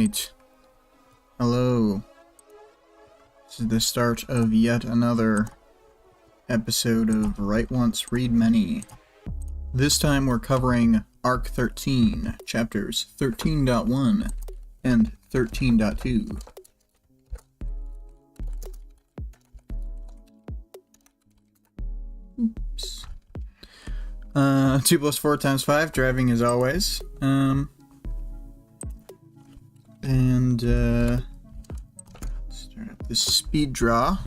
Alright. Hello. This is the start of yet another episode of Write Once, Read Many. This time we're covering Arc 13, chapters 13.1 and 13.2. Oops. 2 plus 4 times 5, driving as always. Start up this speed draw.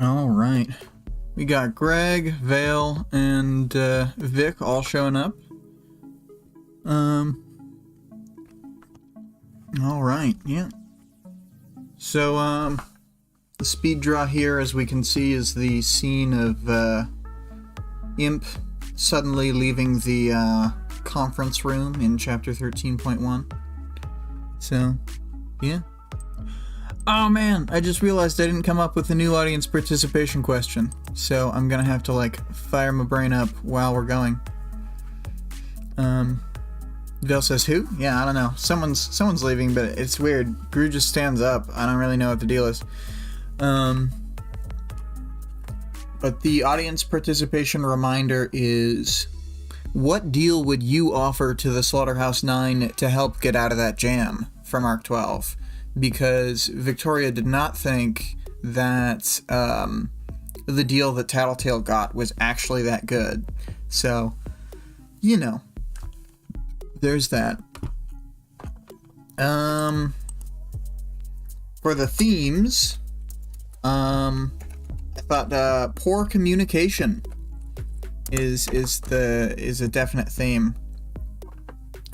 Alright. We got Greg, Vale, and Vic all showing up. Alright, yeah. So, the speed draw here, as we can see, is the scene of Imp suddenly leaving the conference room in chapter 13.1. So, yeah. Oh man, I just realized I didn't come up with a new audience participation question, so I'm gonna have to fire my brain up while we're going. Vale says who? Yeah, I don't know. Someone's leaving, but it's weird. Gru just stands up. I don't really know what the deal is. But the audience participation reminder is, what deal would you offer to the Slaughterhouse 9 to help get out of that jam from Arc 12? Because Victoria did not think that the deal that Tattletale got was actually that good. So, you know, there's that. For the themes, I thought poor communication is a definite theme.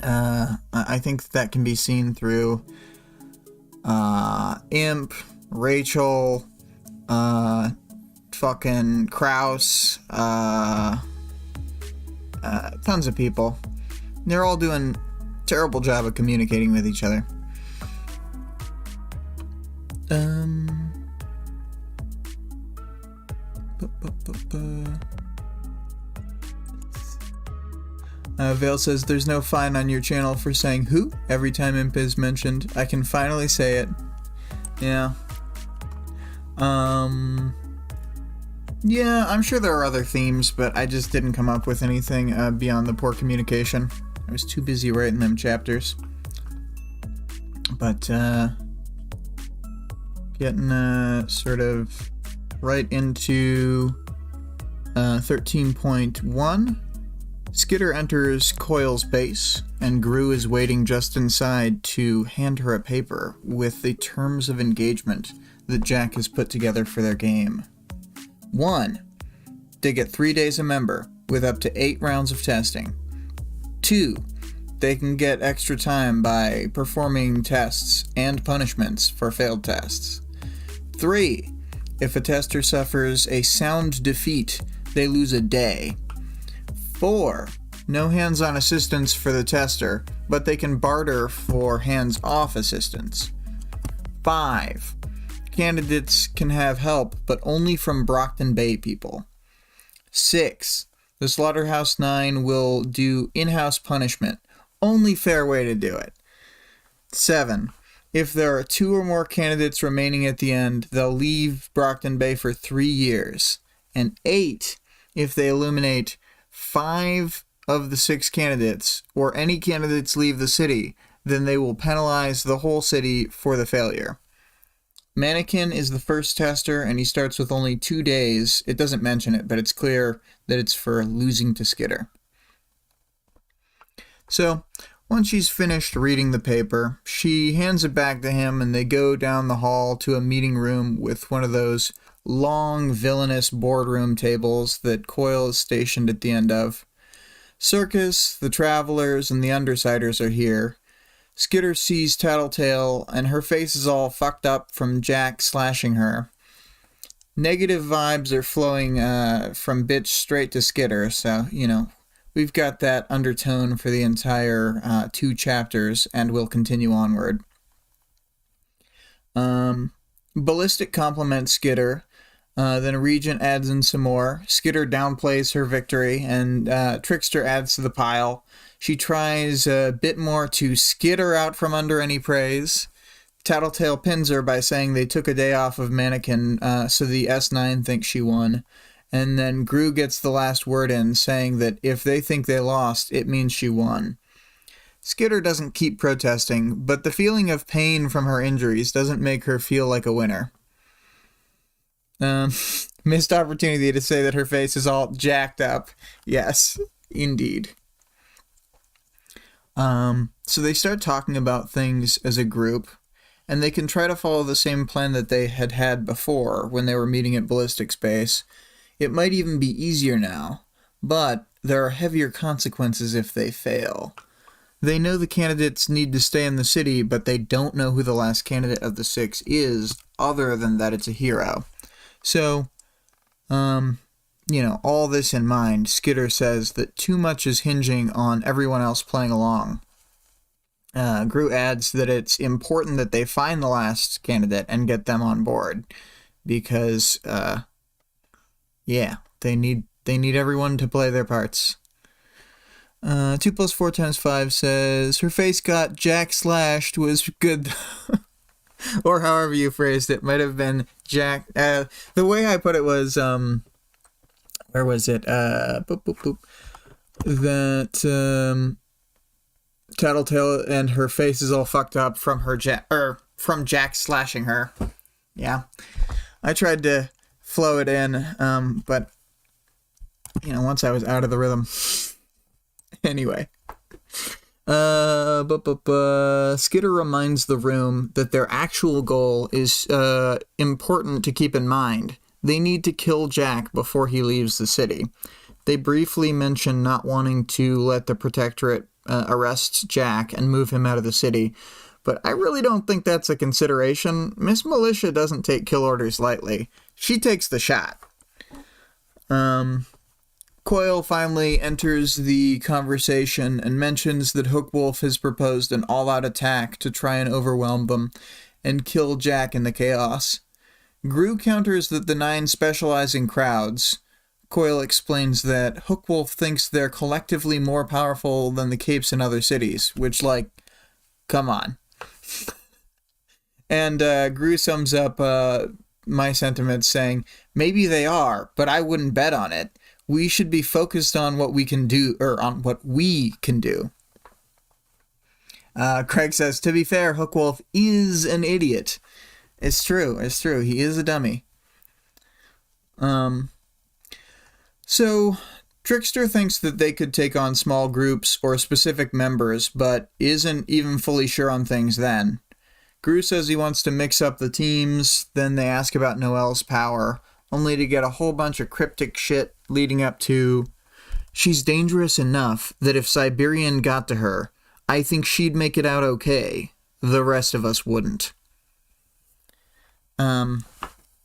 I think that can be seen through Imp, Rachel, fucking Kraus, tons of people. They're all doing a terrible job of communicating with each other. Vale says there's no fine on your channel for saying who every time Imp is mentioned. I can finally say it. Yeah. Yeah, I'm sure there are other themes, but I just didn't come up with anything beyond the poor communication. I was too busy writing them chapters. But, getting sort of right into 13.1. Skitter enters Coil's base, and Gru is waiting just inside to hand her a paper with the terms of engagement that Jack has put together for their game. 1. They get 3 days a member, with up to 8 rounds of testing. 2. They can get extra time by performing tests and punishments for failed tests. 3. If a tester suffers a sound defeat, they lose a day. 4. No hands-on assistance for the tester, but they can barter for hands-off assistance. 5. Candidates can have help, but only from Brockton Bay people. 6. The Slaughterhouse 9 will do in-house punishment. Only fair way to do it. 7. If there are 2 or more candidates remaining at the end, they'll leave Brockton Bay for 3 years. And 8. If they eliminate 5 of the 6 candidates, or any candidates leave the city, then they will penalize the whole city for the failure. Mannequin is the first tester, and he starts with only 2 days. It doesn't mention it, but it's clear that it's for losing to Skitter. So, once she's finished reading the paper, she hands it back to him, and they go down the hall to a meeting room with one of those long, villainous boardroom tables that Coil is stationed at the end of. Circus, the Travelers, and the Undersiders are here. Skitter sees Tattletale, and her face is all fucked up from Jack slashing her. Negative vibes are flowing from Bitch straight to Skitter, so, you know, we've got that undertone for the entire 2 chapters, and we'll continue onward. Ballistic compliments Skitter, Then Regent adds in some more. Skitter downplays her victory, and Trickster adds to the pile. She tries a bit more to skitter out from under any praise. Tattletale pins her by saying they took a day off of Mannequin, so the S9 thinks she won. And then Gru gets the last word in, saying that if they think they lost, it means she won. Skitter doesn't keep protesting, but the feeling of pain from her injuries doesn't make her feel like a winner. Missed opportunity to say that her face is all jacked up. Yes, indeed. So they start talking about things as a group, and they can try to follow the same plan that they had before when they were meeting at Ballistic Space. It might even be easier now, but there are heavier consequences if they fail. They know the candidates need to stay in the city, but they don't know who the last candidate of the 6 is, other than that it's a hero. So, all this in mind, Skitter says that too much is hinging on everyone else playing along. Gru adds that it's important that they find the last candidate and get them on board, because, they need everyone to play their parts. 2 + 4 × 5 says, her face got Jack slashed was good. Or however you phrased it, might have been Jack. The way I put it was, where was it? That Tattletale and her face is all fucked up from from Jack slashing her. Yeah, I tried to flow it in, but once I was out of the rhythm. Anyway. Skitter reminds the room that their actual goal is important to keep in mind. They need to kill Jack before he leaves the city. They briefly mention not wanting to let the Protectorate arrest Jack and move him out of the city, but I really don't think that's a consideration. Miss Militia doesn't take kill orders lightly. She takes the shot. Coil finally enters the conversation and mentions that Hookwolf has proposed an all-out attack to try and overwhelm them and kill Jack in the chaos. Gru counters that the 9 specialize in crowds. Coil explains that Hookwolf thinks they're collectively more powerful than the Capes in other cities, which, come on. And Gru sums up my sentiments saying, maybe they are, but I wouldn't bet on it. We should be focused on what we can do, or on what we can do. Craig says, to be fair, Hookwolf is an idiot. It's true. He is a dummy. So, Trickster thinks that they could take on small groups or specific members, but isn't even fully sure on things then. Gru says he wants to mix up the teams, then they ask about Noelle's power, only to get a whole bunch of cryptic shit leading up to, she's dangerous enough that if Siberian got to her, I think she'd make it out okay. The rest of us wouldn't.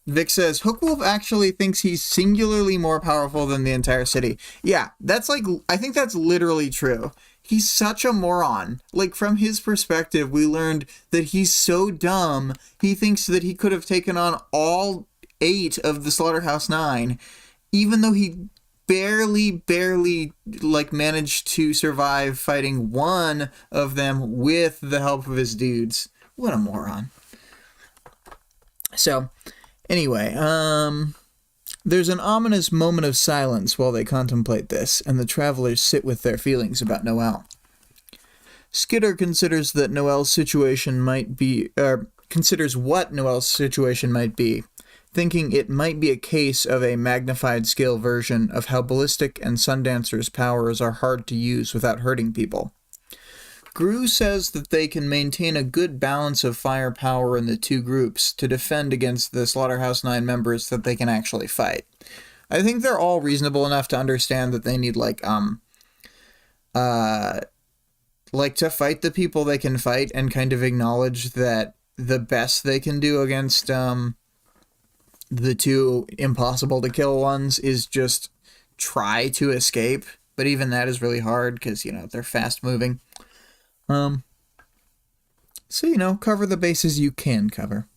Vic says, Hookwolf actually thinks he's singularly more powerful than the entire city. Yeah, I think that's literally true. He's such a moron. From his perspective, we learned that he's so dumb, he thinks that he could have taken on all 8 of the Slaughterhouse 9, even though he barely managed to survive fighting one of them with the help of his dudes. What a moron. So, anyway, there's an ominous moment of silence while they contemplate this, and the travelers sit with their feelings about Noelle. Skitter considers that Noelle's situation might be, considers what Noelle's situation might be, thinking it might be a case of a magnified scale version of how Ballistic and Sundancer's powers are hard to use without hurting people. Gru says that they can maintain a good balance of firepower in the 2 groups to defend against the Slaughterhouse 9 members that they can actually fight. I think they're all reasonable enough to understand that they need, to fight the people they can fight and kind of acknowledge that the best they can do against, the 2 impossible to kill ones is just try to escape, but even that is really hard because, they're fast moving. So, cover the bases you can cover.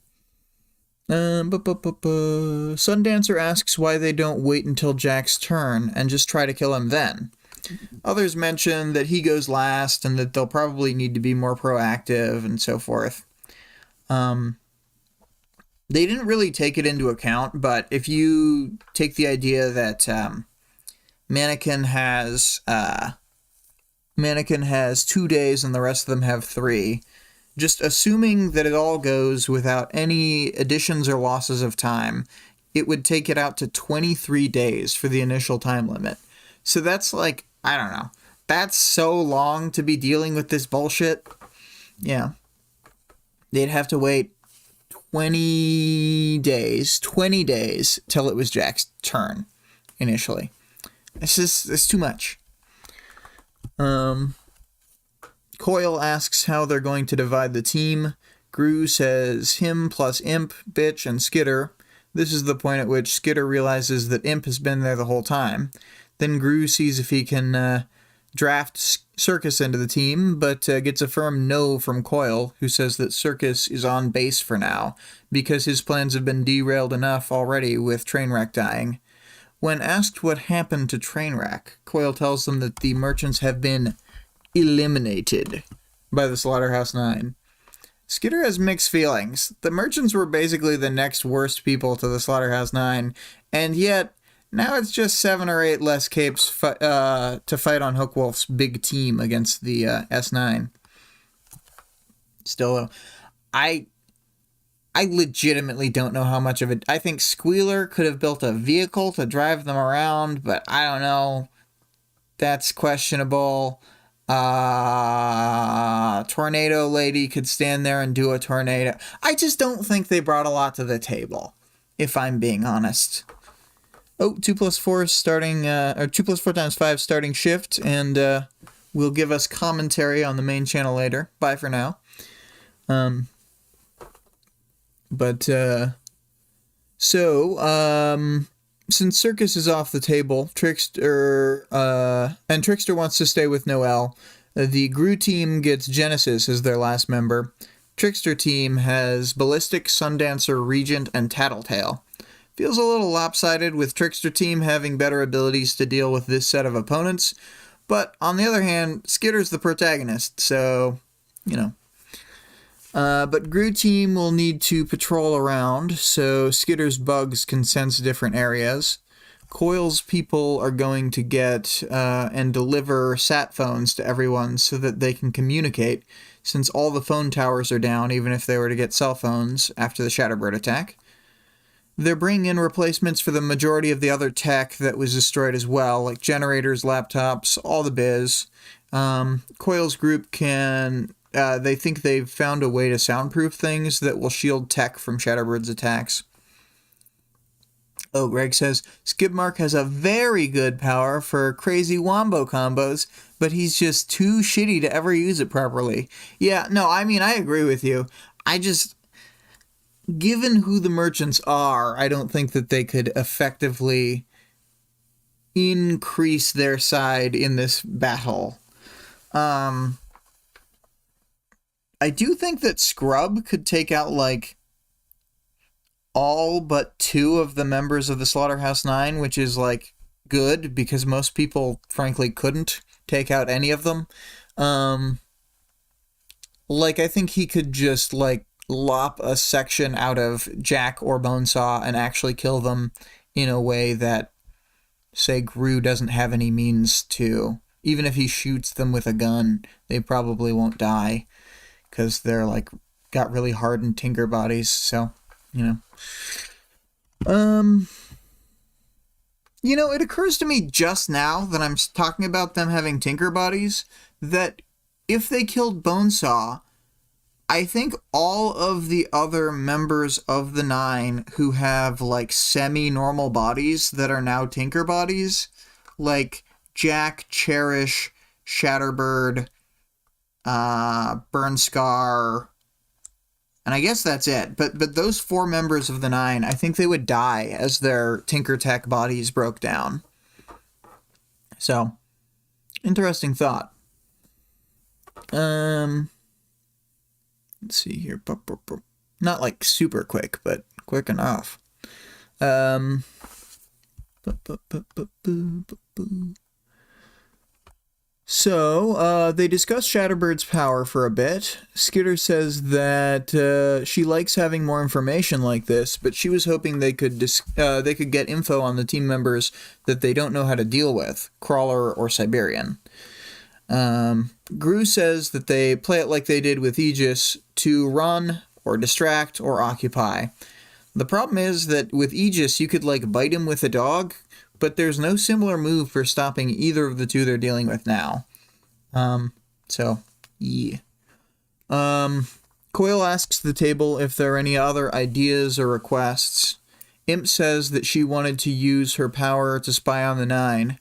Sundancer asks why they don't wait until Jack's turn and just try to kill him then. Others mention that he goes last and that they'll probably need to be more proactive and so forth. They didn't really take it into account, but if you take the idea that Mannequin has 2 days and the rest of them have 3, just assuming that it all goes without any additions or losses of time, it would take it out to 23 days for the initial time limit. So that's like, I don't know. That's so long to be dealing with this bullshit. Yeah. They'd have to wait 20 days till it was Jack's turn initially. It's too much. Coil asks how they're going to divide the team. Gru says him plus Imp, Bitch, and Skitter. This is the point at which Skitter realizes that Imp has been there the whole time. Then Gru sees if he can draft Circus into the team, but gets a firm no from Coil, who says that Circus is on base for now, because his plans have been derailed enough already with Trainwreck dying. When asked what happened to Trainwreck, Coil tells them that the merchants have been eliminated by the Slaughterhouse 9. Skitter has mixed feelings. The merchants were basically the next worst people to the Slaughterhouse 9, and yet now it's just 7 or 8 less capes to fight on Hookwolf's big team against the S9. Still, though, I legitimately don't know how much of it. I think Squealer could have built a vehicle to drive them around, but I don't know. That's questionable. Tornado Lady could stand there and do a tornado. I just don't think they brought a lot to the table, if I'm being honest. Oh, 2+4 starting, or 2+4 times 5 starting shift, and will give us commentary on the main channel later. Bye for now. Since Circus is off the table, Trickster wants to stay with Noelle, the Gru team gets Genesis as their last member. Trickster team has Ballistic, Sundancer, Regent, and Tattletale. Feels a little lopsided with Trickster team having better abilities to deal with this set of opponents, but on the other hand, Skitter's the protagonist, so, you know. But Gru team will need to patrol around, so Skitter's bugs can sense different areas. Coil's people are going to get and deliver sat phones to everyone so that they can communicate, since all the phone towers are down, even if they were to get cell phones after the Shatterbird attack. They're bringing in replacements for the majority of the other tech that was destroyed as well, like generators, laptops, all the biz. Coil's group can... they think they've found a way to soundproof things that will shield tech from Shatterbird's attacks. Oh, Greg says, Skidmark has a very good power for crazy wombo combos, but he's just too shitty to ever use it properly. Yeah, no, I mean, I agree with you. Given who the merchants are, I don't think that they could effectively increase their side in this battle. I do think that Scrub could take out, like, all but 2 of the members of the Slaughterhouse 9, which is, like, good, because most people, frankly, couldn't take out any of them. Like, I think he could just, like, lop a section out of Jack or Bonesaw and actually kill them in a way that, say, Gru doesn't have any means to. Even if he shoots them with a gun, they probably won't die, because they're, like, got really hardened tinker bodies, so, you know. You know, it occurs to me just now that I'm talking about them having tinker bodies, that if they killed Bonesaw, I think all of the other members of the 9 who have, like, semi-normal bodies that are now tinker bodies, like Jack, Cherish, Shatterbird, Burnscar, and I guess that's it. But those 4 members of the 9, I think they would die as their Tinker Tech bodies broke down. So, interesting thought. Let's see here. Not like super quick, but quick enough. So, they discuss Shatterbird's power for a bit. Skitter says that she likes having more information like this, but she was hoping they could get info on the team members that they don't know how to deal with, Crawler or Siberian. Gru says that they play it like they did with Aegis, to run, or distract, or occupy. The problem is that with Aegis, you could, like, bite him with a dog, but there's no similar move for stopping either of the two they're dealing with now. So, yeah. Coil asks the table if there are any other ideas or requests. Imp says that she wanted to use her power to spy on the Nine.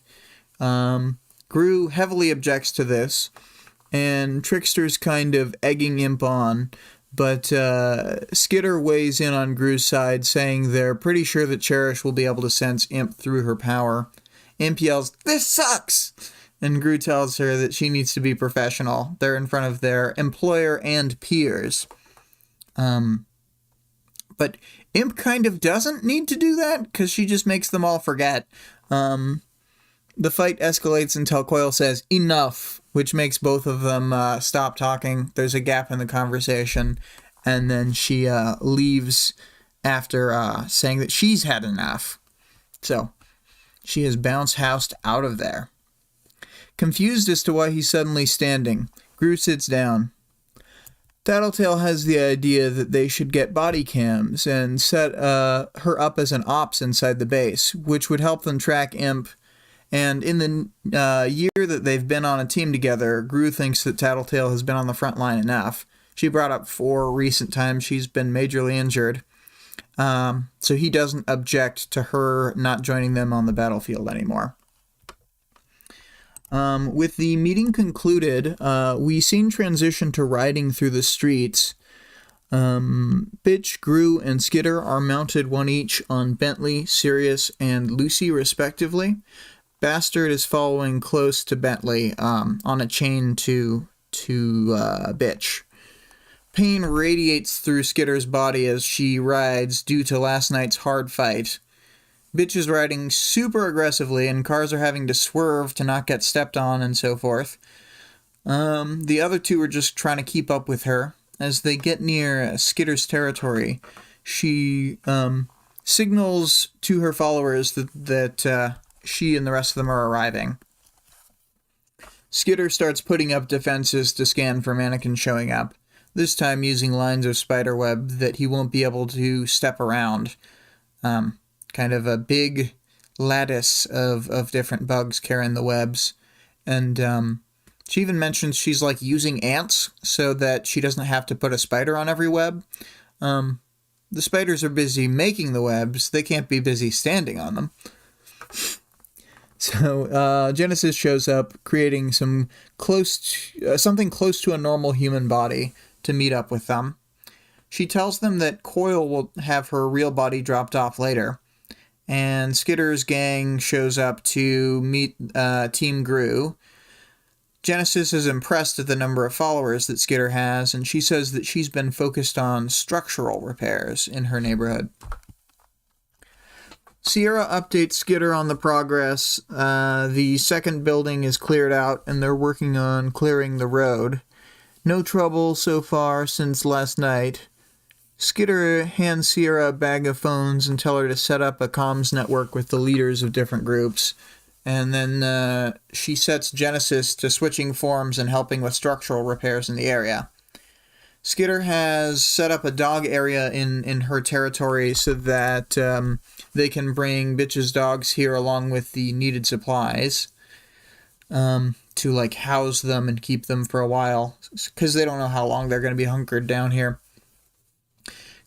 Gru heavily objects to this, and Trickster's kind of egging Imp on, but Skitter weighs in on Gru's side, saying they're pretty sure that Cherish will be able to sense Imp through her power. Imp yells, "This sucks!" And Gru tells her that she needs to be professional. They're in front of their employer and peers. But Imp kind of doesn't need to do that, because she just makes them all forget. The fight escalates until Coil says, "Enough," which makes both of them stop talking. There's a gap in the conversation, and then she leaves after saying that she's had enough. So, she has bounce-housed out of there. Confused as to why he's suddenly standing, Gru sits down. Tattletale has the idea that they should get body cams and set her up as an ops inside the base, which would help them track Imp. And in the year that they've been on a team together, Gru thinks that Tattletale has been on the front line enough. She brought up 4 recent times she's been majorly injured. So he doesn't object to her not joining them on the battlefield anymore. With the meeting concluded, we scene transition to riding through the streets. Bitch, Gru, and Skitter are mounted one each on Bentley, Sirius, and Lucy, respectively. Bastard is following close to Bentley, on a chain to Bitch. Pain radiates through Skitter's body as she rides due to last night's hard fight. Bitch is riding super aggressively, and cars are having to swerve to not get stepped on and so forth. The other two are just trying to keep up with her. As they get near Skitter's territory, she signals to her followers that she and the rest of them are arriving. Skitter starts putting up defenses to scan for mannequins showing up, this time using lines of spiderweb that he won't be able to step around. Kind of a big lattice of different bugs carrying the webs. And she even mentions she's like using ants so that she doesn't have to put a spider on every web. The spiders are busy making the webs. They can't be busy standing on them. So Genesis shows up, creating something close to a normal human body to meet up with them. She tells them that Coil will have her real body dropped off later, and Skitter's gang shows up to meet Team Gru. Genesis is impressed at the number of followers that Skitter has, and she says that she's been focused on structural repairs in her neighborhood. Sierra updates Skitter on the progress. The second building is cleared out, and they're working on clearing the road. No trouble so far since last night. Skitter hands Sierra a bag of phones and tell her to set up a comms network with the leaders of different groups. And then she sets Genesis to switching forms and helping with structural repairs in the area. Skitter has set up a dog area in her territory so that they can bring Bitch's dogs here along with the needed supplies to like house them and keep them for a while, because they don't know how long they're going to be hunkered down here.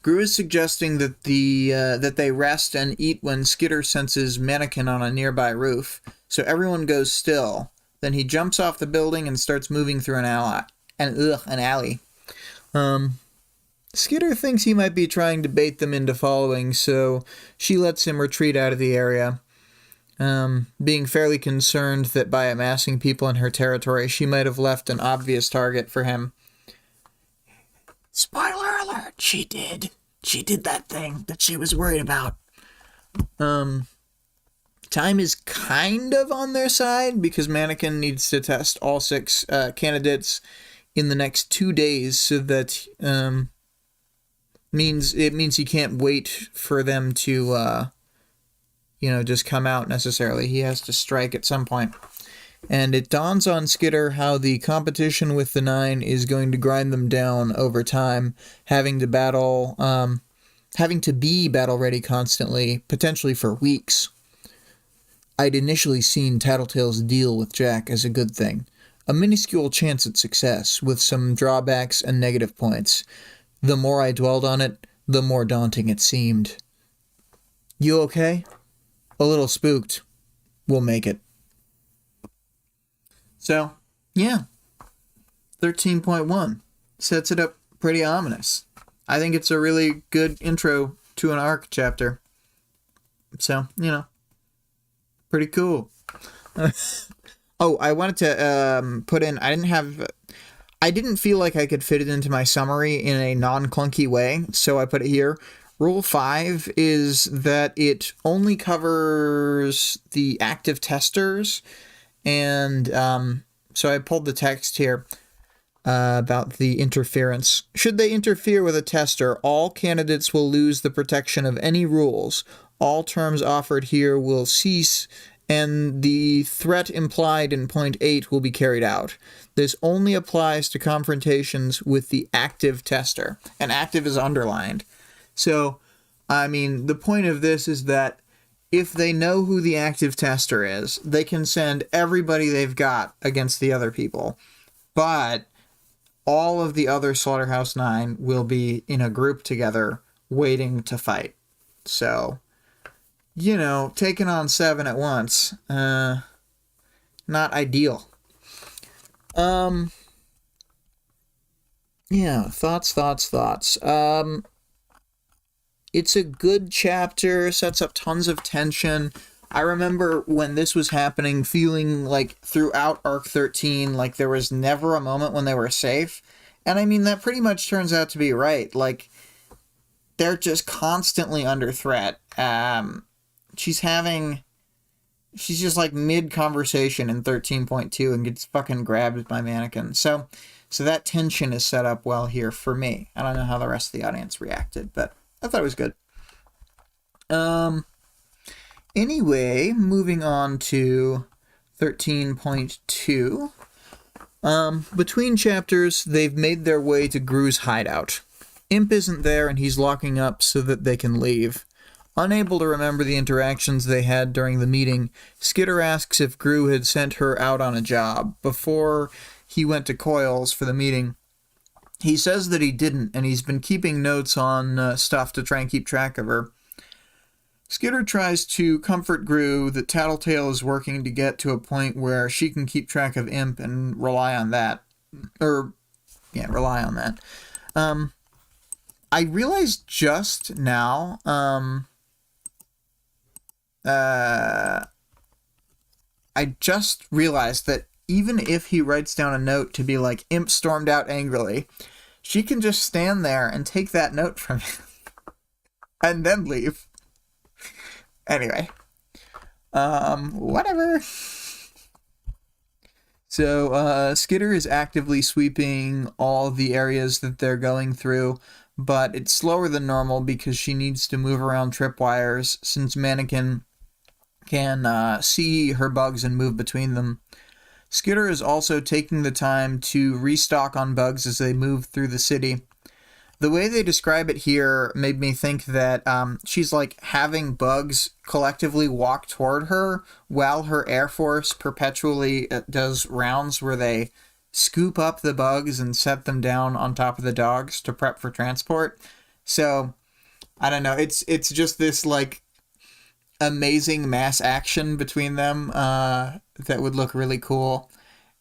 Gru is suggesting that that they rest and eat when Skitter senses mannequin on a nearby roof, so everyone goes still. Then he jumps off the building and starts moving through an alley. Skitter thinks he might be trying to bait them into following, so she lets him retreat out of the area, being fairly concerned that by amassing people in her territory, she might have left an obvious target for him. Spoiler alert, she did. she did that thing that she was worried about. Time is kind of on their side because Mannequin needs to test all 6 candidates in the next 2 days, so that means he can't wait for them to just come out necessarily. He has to strike at some point. And it dawns on Skitter how the competition with the 9 is going to grind them down over time, having to be battle ready constantly, potentially for weeks. I'd initially seen Tattletale's deal with Jack as a good thing, a minuscule chance at success, with some drawbacks and negative points. The more I dwelled on it, the more daunting it seemed. You okay? A little spooked. We'll make it. So, yeah. 13.1 sets it up pretty ominous. I think it's a really good intro to an arc chapter. So, pretty cool. Oh, I wanted to put in, I didn't feel like I could fit it into my summary in a non-clunky way, so I put it here. Rule 5 is that it only covers the active testers, and so I pulled the text here about the interference. Should they interfere with a tester, all candidates will lose the protection of any rules. All terms offered here will cease, and the threat implied in point 8 will be carried out. This only applies to confrontations with the active tester, and active is underlined. So, the point of this is that if they know who the active tester is, they can send everybody they've got against the other people. But all of the other Slaughterhouse 9 will be in a group together waiting to fight. So, taking on 7 at once, not ideal. Yeah, thoughts. It's a good chapter, sets up tons of tension. I remember when this was happening, feeling like throughout Arc 13, like there was never a moment when they were safe. And that pretty much turns out to be right. Like, they're just constantly under threat. She's just like mid-conversation in 13.2 and gets fucking grabbed by Mannequin. So that tension is set up well here for me. I don't know how the rest of the audience reacted, but I thought it was good. Anyway, moving on to 13.2. Between chapters, they've made their way to Gru's hideout. Imp isn't there and he's locking up so that they can leave. Unable to remember the interactions they had during the meeting, Skitter asks if Gru had sent her out on a job before he went to Coils for the meeting. He says that he didn't, and he's been keeping notes on stuff to try and keep track of her. Skitter tries to comfort Gru that Tattletale is working to get to a point where she can keep track of Imp and rely on that. Rely on that. I realized just now, I just realized that even if he writes down a note to be like, Imp stormed out angrily, she can just stand there and take that note from him and then leave. Anyway. Whatever. So, Skitter is actively sweeping all the areas that they're going through, but it's slower than normal because she needs to move around tripwires since Mannequin can see her bugs and move between them. Skitter is also taking the time to restock on bugs as they move through the city. The way they describe it here made me think that she's like having bugs collectively walk toward her while her Air Force perpetually does rounds where they scoop up the bugs and set them down on top of the dogs to prep for transport. So, I don't know, it's just this like amazing mass action between them that would look really cool.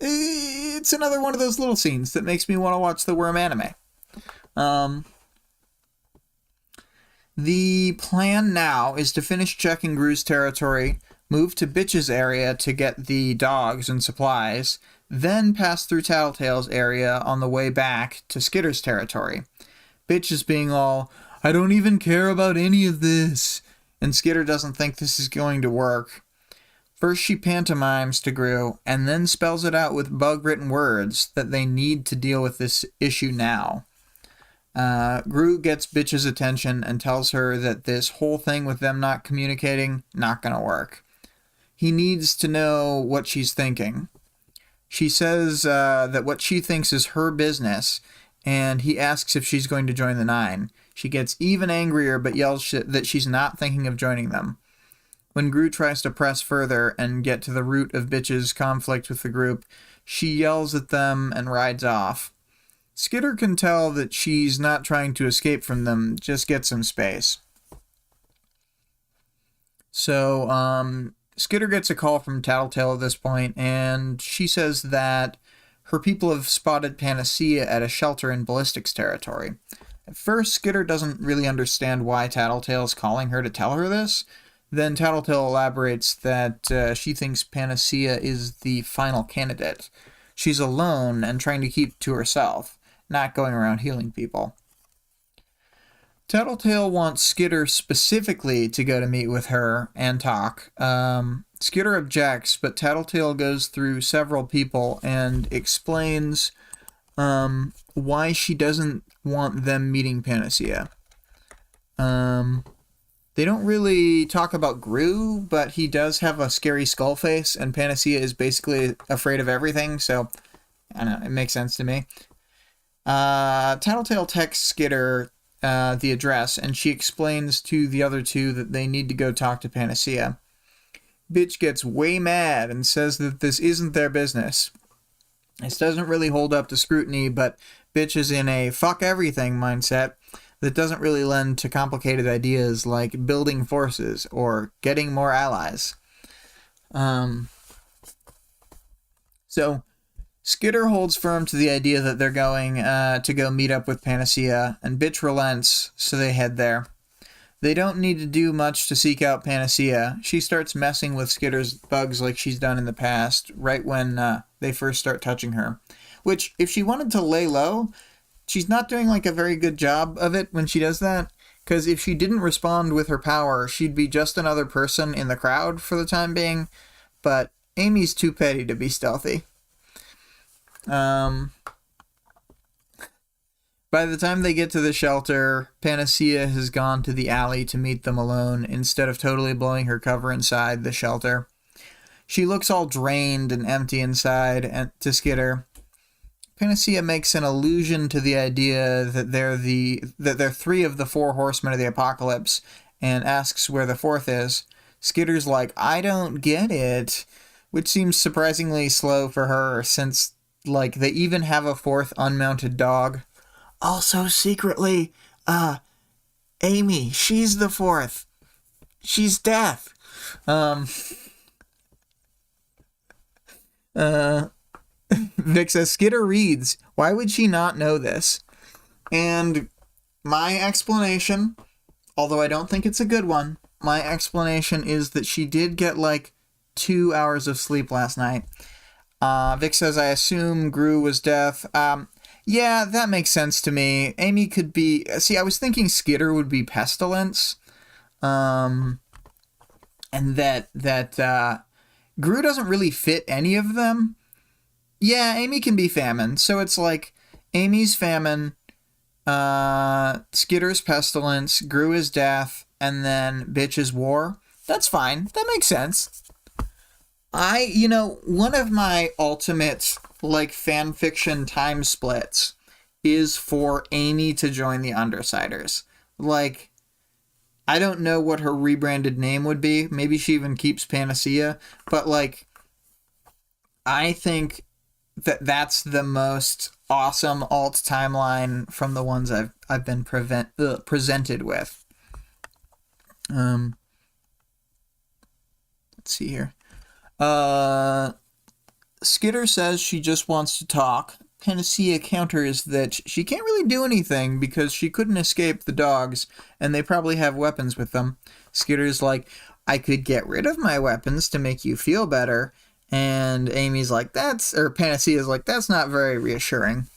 It's another one of those little scenes that makes me want to watch the Worm anime. The plan now is to finish checking Gru's territory, move to Bitch's area to get the dogs and supplies, then pass through Tattletale's area on the way back to Skitter's territory. Bitch is being all, I don't even care about any of this. And Skitter doesn't think this is going to work. First she pantomimes to Gru, and then spells it out with bug-written words that they need to deal with this issue now. Gru gets Bitch's attention and tells her that this whole thing with them not communicating, not gonna work. He needs to know what she's thinking. She says that what she thinks is her business, and he asks if she's going to join the Nine. She gets even angrier but yells that she's not thinking of joining them. When Gru tries to press further and get to the root of Bitch's conflict with the group, she yells at them and rides off. Skitter can tell that she's not trying to escape from them, just get some space. So, Skitter gets a call from Tattletale at this point, and she says that her people have spotted Panacea at a shelter in Ballistics territory. At first, Skitter doesn't really understand why Tattletale is calling her to tell her this. Then Tattletale elaborates that she thinks Panacea is the final candidate. She's alone and trying to keep to herself, not going around healing people. Tattletale wants Skitter specifically to go to meet with her and talk. Skitter objects, but Tattletale goes through several people and explains why she doesn't want them meeting Panacea. They don't really talk about Gru, but he does have a scary skull face, and Panacea is basically afraid of everything, so I don't know, it makes sense to me. Tattletale texts Skitter the address, and she explains to the other two that they need to go talk to Panacea. Bitch gets way mad and says that this isn't their business. This doesn't really hold up to scrutiny, but Bitch is in a fuck everything mindset that doesn't really lend to complicated ideas like building forces or getting more allies. So Skitter holds firm to the idea that they're going to go meet up with Panacea, and Bitch relents, so they head there. They don't need to do much to seek out Panacea. She starts messing with Skitter's bugs like she's done in the past, right when they first start touching her. Which, if she wanted to lay low, she's not doing like a very good job of it when she does that, because if she didn't respond with her power, she'd be just another person in the crowd for the time being, but Amy's too petty to be stealthy. By the time they get to the shelter, Panacea has gone to the alley to meet them alone instead of totally blowing her cover inside the shelter. She looks all drained and empty inside to Skitter. Panacea makes an allusion to the idea that they're three of the four horsemen of the apocalypse and asks where the fourth is. Skitter's like, I don't get it, which seems surprisingly slow for her since, like, they even have a fourth unmounted dog. Also, secretly, Amy, she's the fourth. She's death. Vic says, Skitter reads. Why would she not know this? And my explanation, although I don't think it's a good one, my explanation is that she did get like 2 hours of sleep last night. Vic says, I assume Gru was death. Yeah, that makes sense to me. Amy could be... See, I was thinking Skitter would be Pestilence. And that Gru doesn't really fit any of them. Yeah, Amy can be Famine. So it's like, Amy's Famine, Skitter's Pestilence, Gru is Death, and then Bitch is War. That's fine. That makes sense. One of my ultimate, like, fanfiction time splits is for Amy to join the Undersiders. Like, I don't know what her rebranded name would be. Maybe she even keeps Panacea. But, like, I think that's the most awesome alt timeline from the ones I've been presented with. Let's see here. Skitter says she just wants to talk. Panacea counters that she can't really do anything because she couldn't escape the dogs, and they probably have weapons with them. Skitter's like, I could get rid of my weapons to make you feel better. And Amy's like, Panacea's like, that's not very reassuring.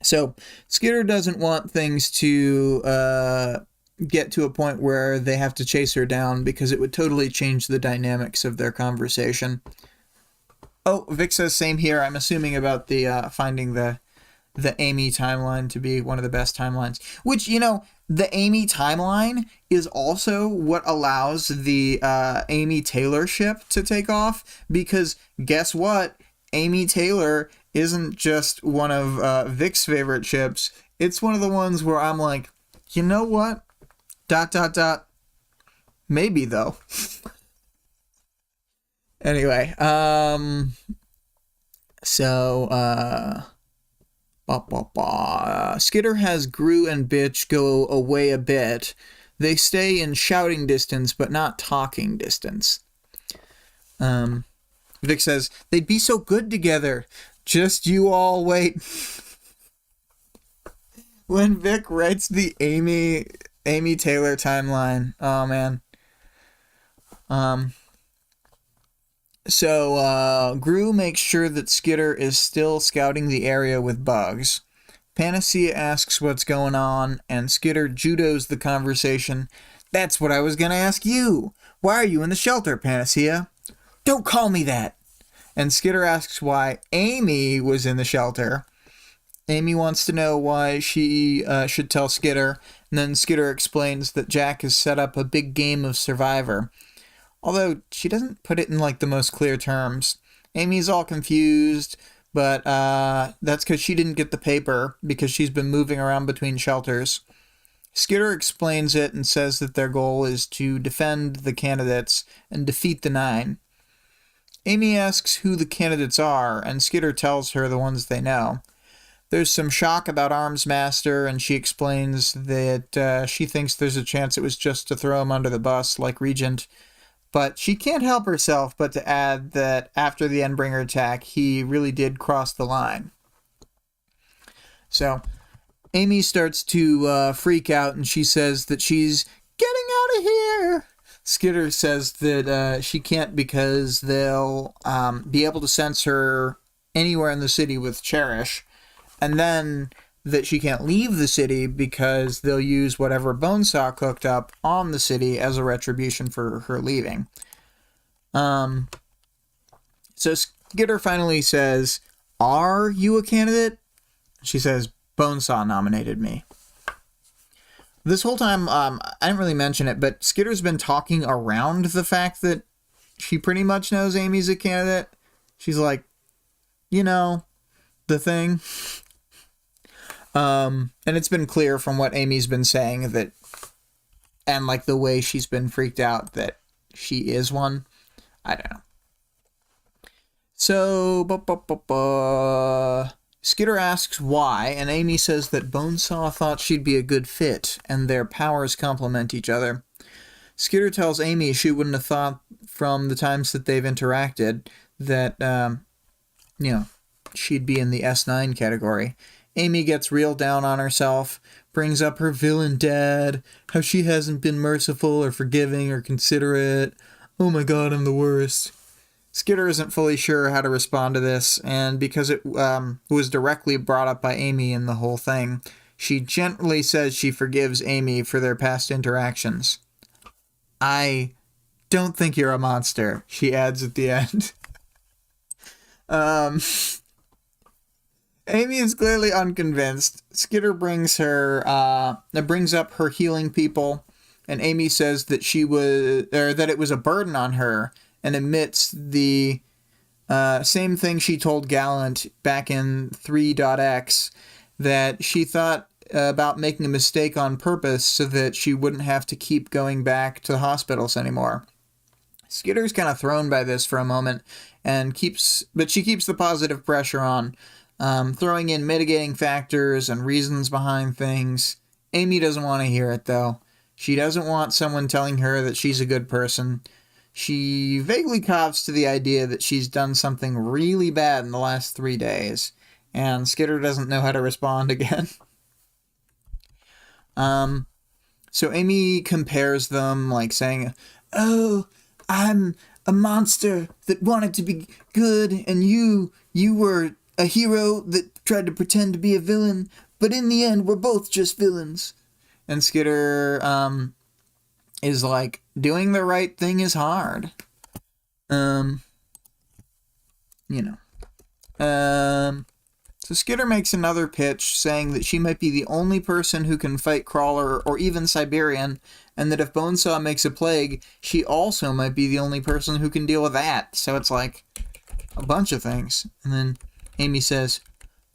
So Skitter doesn't want things to get to a point where they have to chase her down, because it would totally change the dynamics of their conversation. Oh, Vic says same here. I'm assuming about the finding the Amy timeline to be one of the best timelines. Which, the Amy timeline is also what allows the Amy Taylor ship to take off, because guess what? Amy Taylor isn't just one of Vic's favorite ships. It's one of the ones where I'm like, you know what? ... Maybe, though. Anyway, so, Skitter has Gru and Bitch go away a bit. They stay in shouting distance, but not talking distance. Vic says, they'd be so good together. Just you all wait. When Vic writes the Amy Taylor timeline, oh man. So, Gru makes sure that Skitter is still scouting the area with bugs. Panacea asks what's going on, and Skitter judos the conversation. That's what I was going to ask you. Why are you in the shelter, Panacea? Don't call me that. And Skitter asks why Amy was in the shelter. Amy wants to know why she should tell Skitter, and then Skitter explains that Jack has set up a big game of Survivor. Although she doesn't put it in the most clear terms. Amy's all confused, but that's because she didn't get the paper, because she's been moving around between shelters. Skitter explains it and says that their goal is to defend the candidates and defeat the 9. Amy asks who the candidates are, and Skitter tells her the ones they know. There's some shock about Armsmaster, and she explains that she thinks there's a chance it was just to throw him under the bus, like Regent. But she can't help herself but to add that after the Endbringer attack, he really did cross the line. So, Amy starts to freak out, and she says that she's getting out of here. Skitter says that she can't because they'll be able to sense her anywhere in the city with Cherish, and then that she can't leave the city because they'll use whatever Bonesaw cooked up on the city as a retribution for her leaving. So Skitter finally says, are you a candidate? She says, Bonesaw nominated me. This whole time, I didn't really mention it, but Skitter's been talking around the fact that she pretty much knows Amy's a candidate. She's like, the thing. And it's been clear from what Amy's been saying that, and the way she's been freaked out, that she is one. I don't know. So, Skitter asks why, and Amy says that Bonesaw thought she'd be a good fit, and their powers complement each other. Skitter tells Amy she wouldn't have thought from the times that they've interacted that, she'd be in the S9 category. Amy gets real down on herself, brings up her villain dad, how she hasn't been merciful or forgiving or considerate. Oh my god, I'm the worst. Skitter isn't fully sure how to respond to this, and because it was directly brought up by Amy in the whole thing, she gently says she forgives Amy for their past interactions. I don't think you're a monster, she adds at the end. Amy is clearly unconvinced. Skitter brings up her healing people, and Amy says that that it was a burden on her, and admits the same thing she told Gallant back in 3.x, that she thought about making a mistake on purpose so that she wouldn't have to keep going back to the hospitals anymore. Skitter's kind of thrown by this for a moment, but she keeps the positive pressure on, throwing in mitigating factors and reasons behind things. Amy doesn't want to hear it, though. She doesn't want someone telling her that she's a good person. She vaguely cops to the idea that she's done something really bad in the last 3 days, and Skitter doesn't know how to respond again. So Amy compares them, saying, oh, I'm a monster that wanted to be good, and you were a hero that tried to pretend to be a villain, but in the end, we're both just villains. And Skitter, is like, doing the right thing is hard. You know. So Skitter makes another pitch saying that she might be the only person who can fight Crawler or even Siberian, and that if Bonesaw makes a plague, she also might be the only person who can deal with that. So it's like a bunch of things. And then Amy says,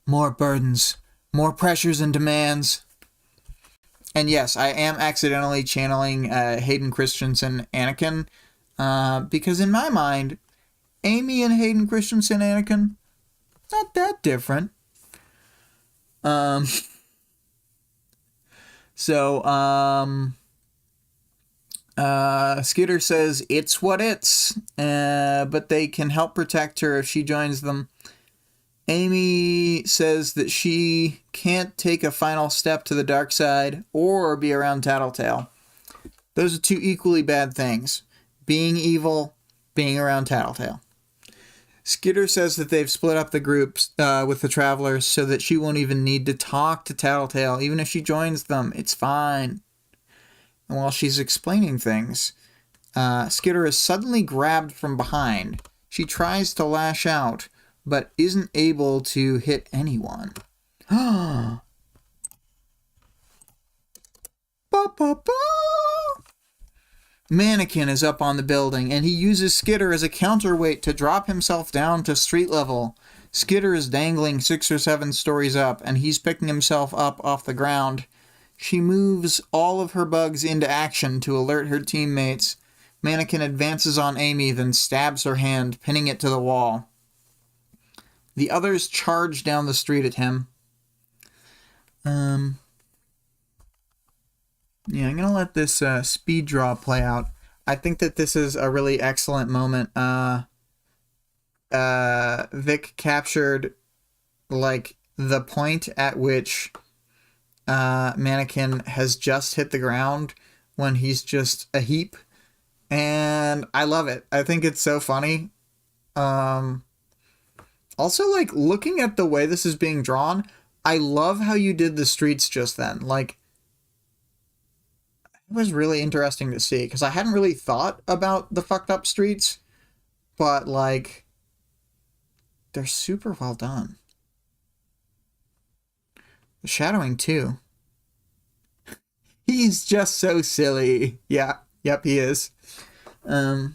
more burdens, more pressures and demands. And yes, I am accidentally channeling Hayden Christensen Anakin, because in my mind, Amy and Hayden Christensen Anakin, not that different. Skitter says it's what it's, but they can help protect her if she joins them. Amy says that she can't take a final step to the dark side or be around Tattletale. Those are two equally bad things. Being evil, being around Tattletale. Skitter says that they've split up the groups with the Travelers so that she won't even need to talk to Tattletale. Even if she joins them, it's fine. And while she's explaining things, Skitter is suddenly grabbed from behind. She tries to lash out, but isn't able to hit anyone. Ba, ba, ba. Mannequin is up on the building, and he uses Skitter as a counterweight to drop himself down to street level. Skitter is dangling 6 or 7 stories up, and he's picking himself up off the ground. She moves all of her bugs into action to alert her teammates. Mannequin advances on Amy, then stabs her hand, pinning it to the wall. The others charge down the street at him. Yeah, I'm going to let this speed draw play out. I think that this is a really excellent moment. Vic captured, like, the point at which Mannequin has just hit the ground when he's just a heap. And I love it. I think it's so funny. Also, like, looking at the way this is being drawn, I love how you did the streets just then. Like, it was really interesting to see, because I hadn't really thought about the fucked up streets, but, like, they're super well done. The shadowing, too. He's just so silly. Yeah, yep, he is. Vel,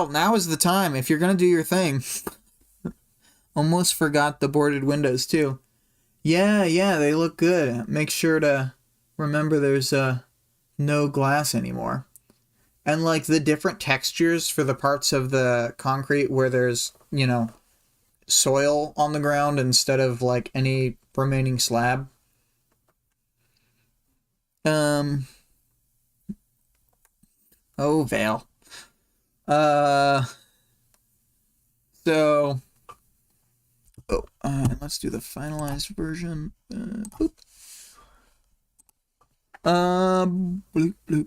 now is the time if you're gonna do your thing. Almost forgot the boarded windows, too. Yeah, they look good. Make sure to remember there's no glass anymore. And, like, the different textures for the parts of the concrete where there's, you know, soil on the ground instead of, like, any remaining slab. Oh, Vale. Let's do the finalized version. Bloop, bloop,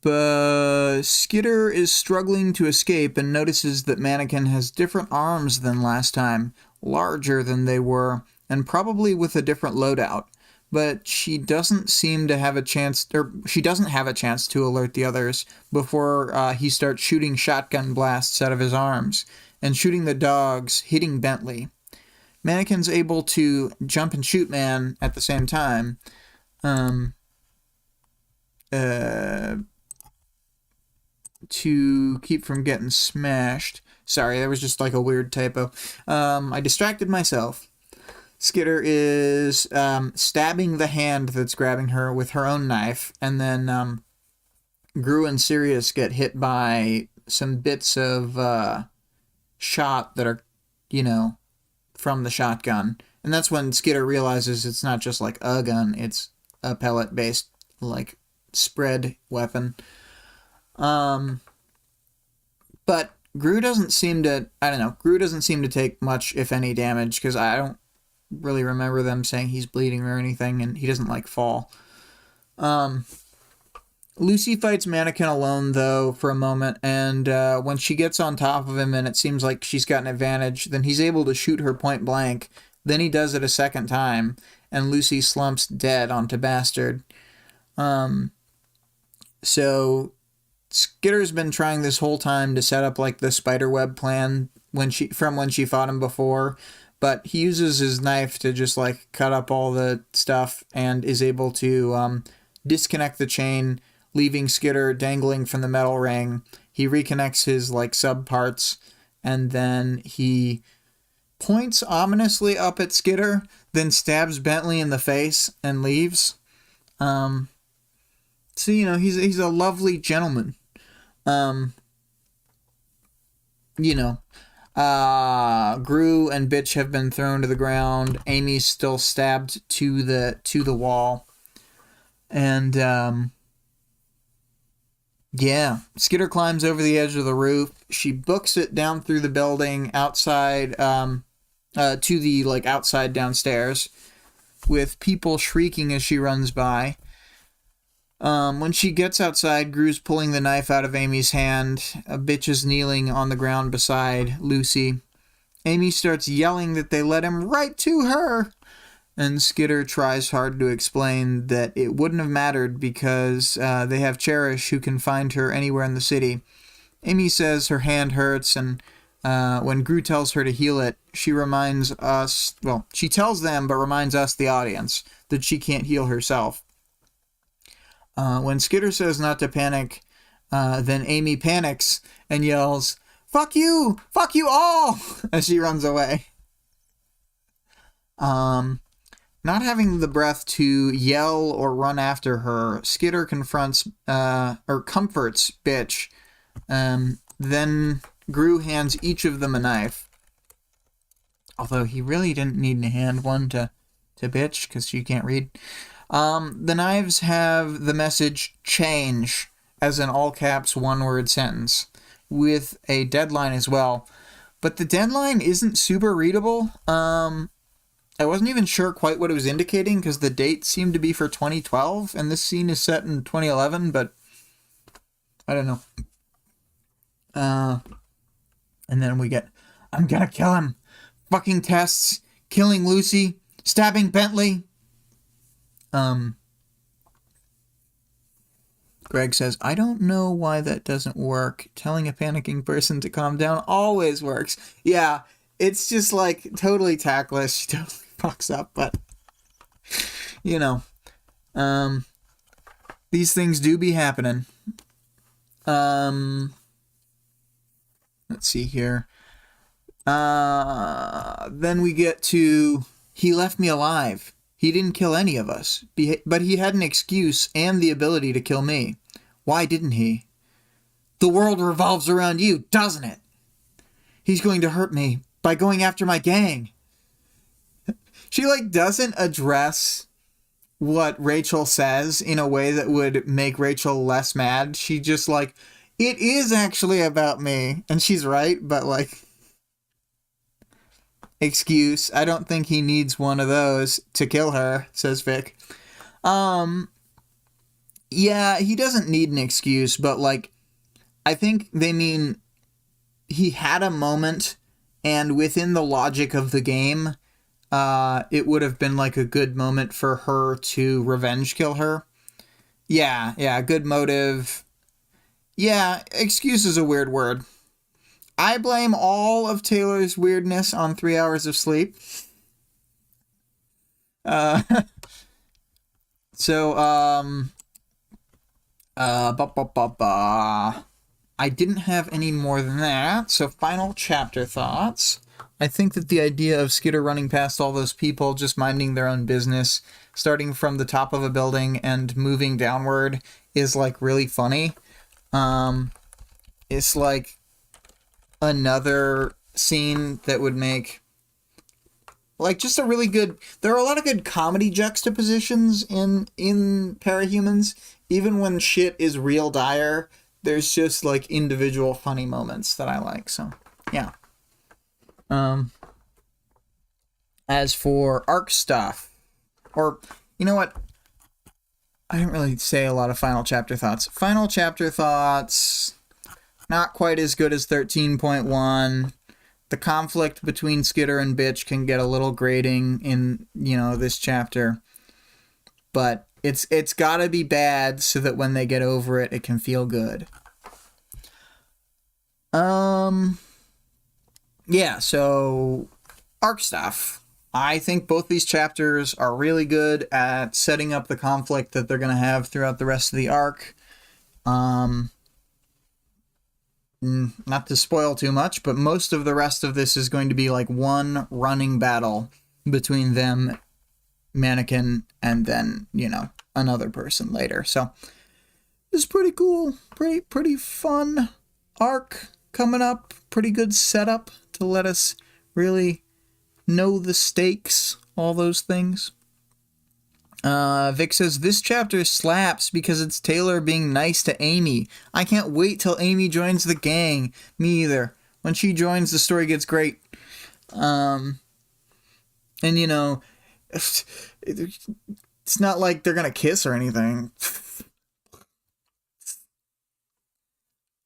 bloop. Skitter is struggling to escape and notices that Mannequin has different arms than last time, larger than they were, and probably with a different loadout. But she doesn't seem to have a chance, or she doesn't have a chance to alert the others before he starts shooting shotgun blasts out of his arms and shooting the dogs, hitting Bentley. Mannequin's able to jump and shoot Man at the same time. To keep from getting smashed. Sorry, that was just like a weird typo. I distracted myself. Skitter is stabbing the hand that's grabbing her with her own knife, and then Gru and Sirius get hit by some bits of shot that are, you know, from the shotgun. And that's when Skitter realizes it's not just like a gun, it's a pellet-based, like, spread weapon. But Gru doesn't seem to, Gru doesn't seem to take much, if any, damage, because I don't really remember them saying he's bleeding or anything, and he doesn't, like, fall. Lucy fights Mannequin alone, though, for a moment, and when she gets on top of him and it seems like she's got an advantage, then he's able to shoot her point blank. Then he does it a second time, and Lucy slumps dead onto Bastard. So Skitter's been trying this whole time to set up like the spiderweb plan when she fought him before, but he uses his knife to just like cut up all the stuff and is able to disconnect the chain, leaving Skitter dangling from the metal ring. He reconnects his like sub parts, and then he points ominously up at Skitter, then stabs Bentley in the face and leaves. So he's a lovely gentleman. Gru and Bitch have been thrown to the ground. Amy's still stabbed to the wall. And, Skitter climbs over the edge of the roof. She books it down through the building outside, to the, like, outside downstairs, with people shrieking as she runs by. When she gets outside, Gru's pulling the knife out of Amy's hand. A bitch is kneeling on the ground beside Lucy. Amy starts yelling that they led him right to her. And Skitter tries hard to explain that it wouldn't have mattered because they have Cherish who can find her anywhere in the city. Amy says her hand hurts, and when Gru tells her to heal it, she reminds us, well, she tells them but reminds us, the audience, that she can't heal herself. When Skitter says not to panic, then Amy panics and yells, "Fuck you! Fuck you all!" as she runs away. Not having the breath to yell or run after her, Skitter comforts Bitch. Then Gru hands each of them a knife. Although he really didn't need to hand one to Bitch, because she can't read. The knives have the message "change" as an all caps one-word sentence, with a deadline as well. But the deadline isn't super readable. I wasn't even sure quite what it was indicating, because the date seemed to be for 2012, and this scene is set in 2011, but I don't know. And then we get, "I'm gonna kill him. Fucking tests. Killing Lucy. Stabbing Bentley." Greg says, "I don't know why that doesn't work. Telling a panicking person to calm down always works." Yeah, it's just like totally tactless. She totally fucks up, but these things do be happening. Let's see here. Then we get to, "He left me alive. He didn't kill any of us, but he had an excuse and the ability to kill me. Why didn't he? The world revolves around you, doesn't it? He's going to hurt me by going after my gang." She, doesn't address what Rachel says in a way that would make Rachel less mad. She just, it is actually about me. And she's right, but, excuse. I don't think he needs one of those to kill her, says Vic. Yeah, he doesn't need an excuse, but, I think they mean he had a moment, and within the logic of the game, it would have been, a good moment for her to revenge kill her. Yeah, good motive. Yeah, excuse is a weird word. I blame all of Taylor's weirdness on 3 hours of sleep. I didn't have any more than that, so final chapter thoughts. I think that the idea of Skitter running past all those people just minding their own business, starting from the top of a building and moving downward, is, really funny. It's, another scene that would make just a really good, there are a lot of good comedy juxtapositions in Parahumans. Even when shit is real dire, there's just individual funny moments that I like. So yeah. As for arc stuff, or you know what, I didn't really say a lot of final chapter thoughts. Final chapter thoughts, not quite as good as 13.1. The conflict between Skitter and Bitch can get a little grating in, this chapter. But it's gotta be bad so that when they get over it, it can feel good. Yeah, so arc stuff. I think both these chapters are really good at setting up the conflict that they're going to have throughout the rest of the arc. Not to spoil too much, but most of the rest of this is going to be like one running battle between them, Mannequin, and then, another person later. So it's pretty cool. Pretty fun arc coming up. Pretty good setup to let us really know the stakes, all those things. Vic says, this chapter slaps because it's Taylor being nice to Amy. I can't wait till Amy joins the gang. Me either. When she joins, the story gets great. And it's not like they're gonna kiss or anything.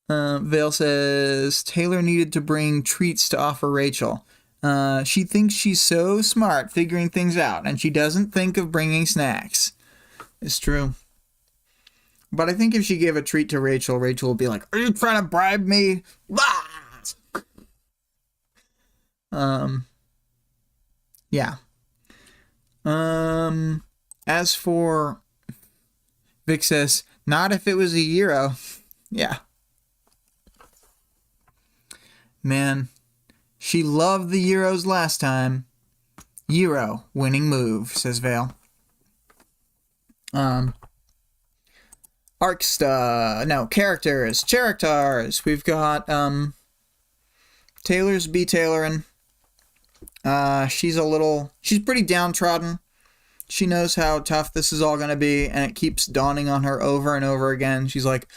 Vale says, Taylor needed to bring treats to offer Rachel. She thinks she's so smart figuring things out, and she doesn't think of bringing snacks. It's true. But I think if she gave a treat to Rachel, Rachel would be like, are you trying to bribe me? Yeah. As for Vic says, not if it was a euro. Yeah. Man. She loved the Euros last time. Euro, winning move, says Vale. Characters. We've got, Taylor's B-Taylorin'. She's pretty downtrodden. She knows how tough this is all gonna be, and it keeps dawning on her over and over again. She's like,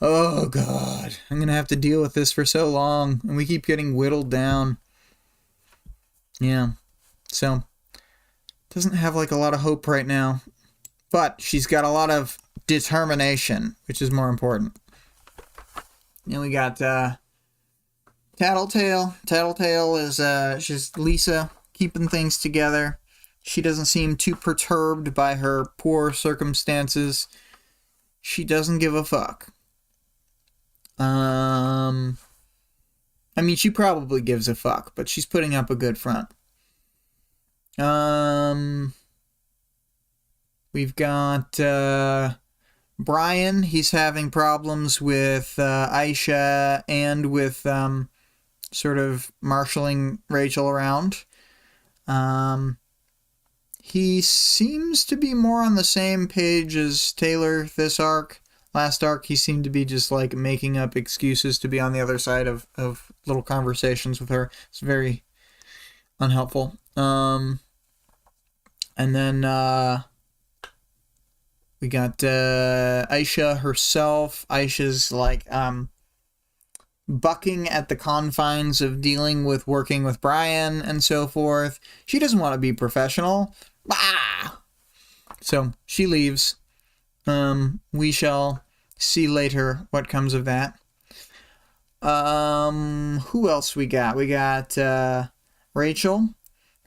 oh God, I'm gonna have to deal with this for so long, and we keep getting whittled down. Yeah, so doesn't have like a lot of hope right now, but she's got a lot of determination, which is more important. Then we got Tattletale. Tattletale is she's Lisa keeping things together. She doesn't seem too perturbed by her poor circumstances. She doesn't give a fuck. She probably gives a fuck, but she's putting up a good front. We've got Brian. He's having problems with Aisha and with sort of marshaling Rachel around. He seems to be more on the same page as Taylor this arc. Last arc, he seemed to be just like making up excuses to be on the other side of little conversations with her. It's very unhelpful. And then we got Aisha herself. Aisha's like bucking at the confines of dealing with working with Brian and so forth. She doesn't want to be professional. So she leaves. We shall see later what comes of that. Who else we got? We got Rachel.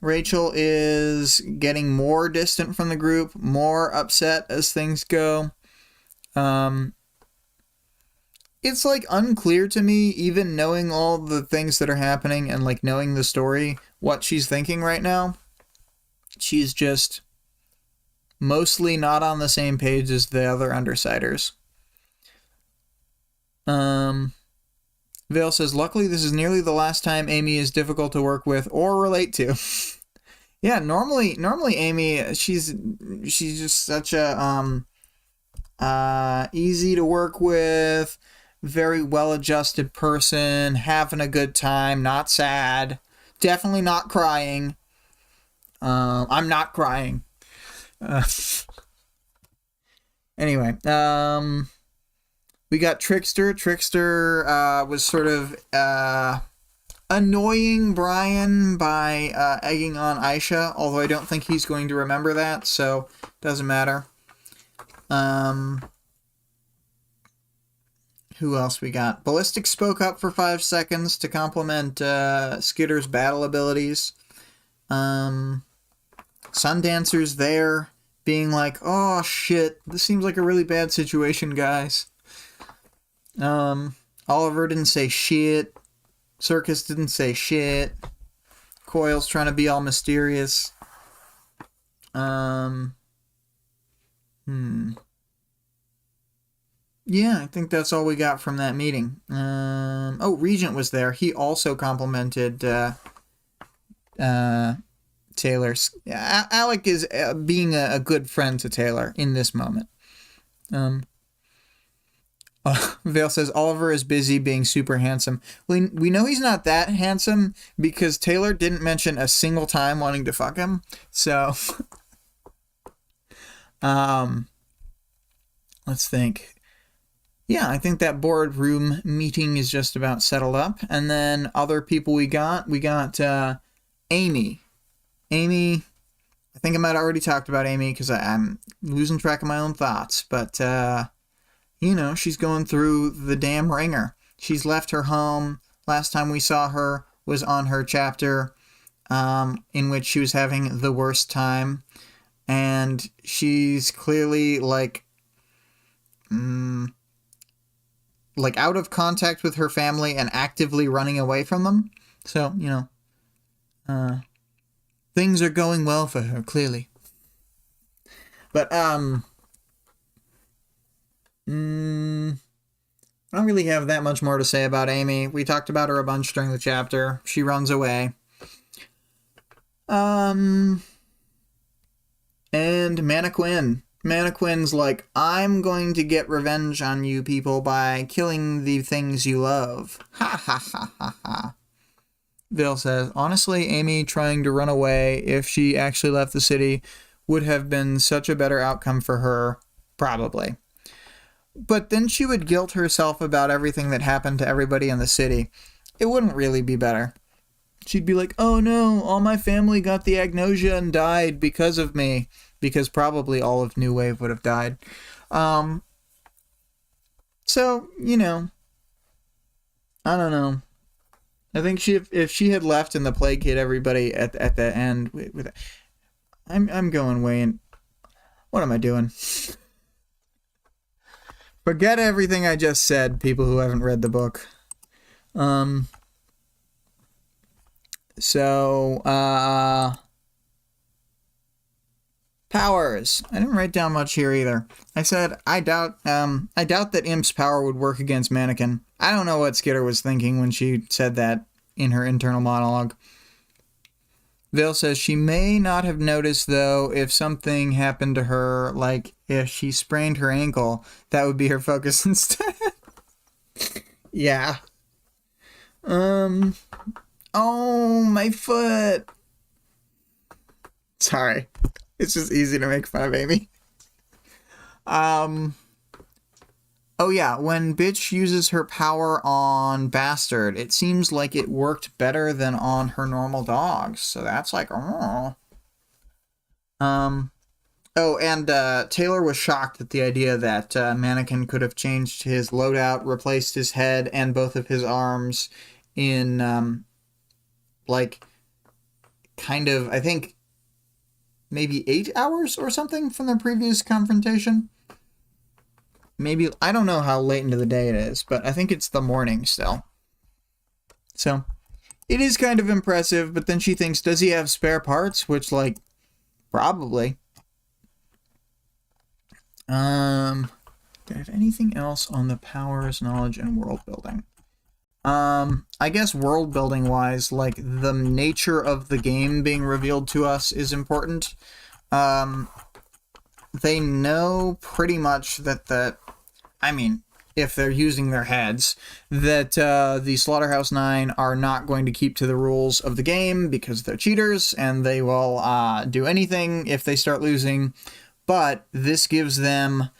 Rachel is getting more distant from the group, more upset as things go. It's like unclear to me, even knowing all the things that are happening and like knowing the story, what she's thinking right now. She's just mostly not on the same page as the other Undersiders. Vale says, luckily this is nearly the last time Amy is difficult to work with or relate to. Yeah, normally Amy, she's just such a easy to work with, very well-adjusted person, having a good time, not sad, definitely not crying. I'm not crying. Anyway, we got Trickster. Trickster was sort of annoying Brian by egging on Aisha, although I don't think he's going to remember that, so doesn't matter. Who else we got? Ballistic spoke up for 5 seconds to compliment Skitter's battle abilities. Sundancer's there, being like, oh shit, this seems like a really bad situation, guys. Oliver didn't say shit. Circus didn't say shit. Coil's trying to be all mysterious. Yeah, I think that's all we got from that meeting. Regent was there. He also complimented Taylor. Alec is being a good friend to Taylor in this moment. Vale says Oliver is busy being super handsome. We know he's not that handsome because Taylor didn't mention a single time wanting to fuck him. So, let's think. Yeah, I think that boardroom meeting is just about settled up. And then other people we got Amy. Amy, I think I might have already talked about Amy because I'm losing track of my own thoughts. But, she's going through the damn ringer. She's left her home. Last time we saw her was on her chapter in which she was having the worst time. And she's clearly like out of contact with her family and actively running away from them. So, things are going well for her, clearly. But, I don't really have that much more to say about Amy. We talked about her a bunch during the chapter. She runs away. And Mannequin. Mannequin's like, I'm going to get revenge on you people by killing the things you love. Ha ha ha ha ha. Vale says, honestly, Amy trying to run away, if she actually left the city, would have been such a better outcome for her. Probably. But then she would guilt herself about everything that happened to everybody in the city. It wouldn't really be better. She'd be like, oh no, all my family got the agnosia and died because of me. Because probably all of New Wave would have died. So, I don't know. I think if she had left and the plague hit everybody at the end, I'm going way in. What am I doing? Forget everything I just said, people who haven't read the book. Powers. I didn't write down much here either. I said I doubt that Imp's power would work against Mannequin. I don't know what Skitter was thinking when she said that in her internal monologue. Vale says she may not have noticed, though, if something happened to her, like if she sprained her ankle, that would be her focus instead. Yeah. Oh, my foot. Sorry. It's just easy to make fun of Amy. Oh yeah, when Bitch uses her power on Bastard, it seems like it worked better than on her normal dogs. So that's like, oh. And Taylor was shocked at the idea that Mannequin could have changed his loadout, replaced his head and both of his arms in, I think, maybe 8 hours or something from their previous confrontation. Maybe, I don't know how late into the day it is, but I think it's the morning still. So, it is kind of impressive, but then she thinks, does he have spare parts? Which, probably. Do I have anything else on the powers, knowledge, and world building? I guess world building wise, the nature of the game being revealed to us is important. They know pretty much that if they're using their heads, that the Slaughterhouse 9 are not going to keep to the rules of the game because they're cheaters and they will do anything if they start losing. But this gives them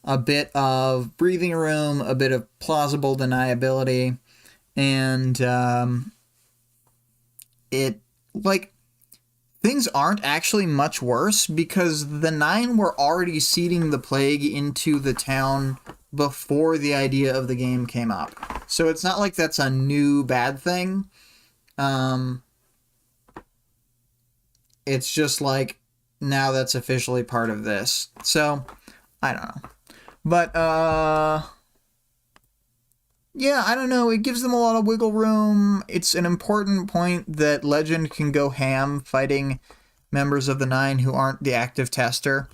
a bit of breathing room, a bit of plausible deniability. And things aren't actually much worse because the 9 were already seeding the plague into the town before the idea of the game came up. So it's not like that's a new bad thing. It's just like now that's officially part of this. So I don't know. But yeah, I don't know. It gives them a lot of wiggle room. It's an important point that Legend can go ham fighting members of the 9 who aren't the active tester.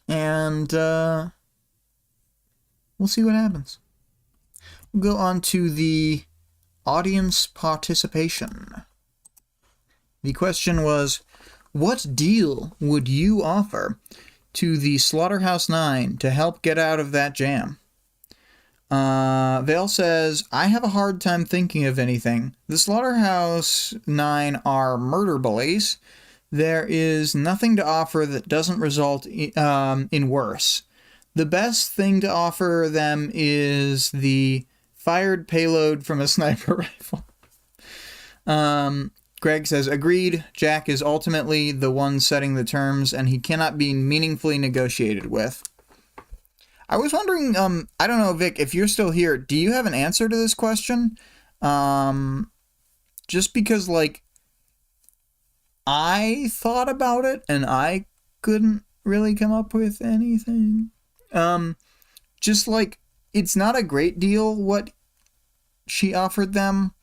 And we'll see what happens. We'll go on to the audience participation. The question was, what deal would you offer to the Slaughterhouse 9 to help get out of that jam? Vale says, I have a hard time thinking of anything. The Slaughterhouse 9 are murder bullies. There is nothing to offer that doesn't result in worse. The best thing to offer them is the fired payload from a sniper rifle. Greg says, agreed. Jack is ultimately the one setting the terms, and he cannot be meaningfully negotiated with. I was wondering, I don't know, Vic, if you're still here, do you have an answer to this question? Just because, like, I thought about it, and I couldn't really come up with anything. Just, like, it's not a great deal what she offered them,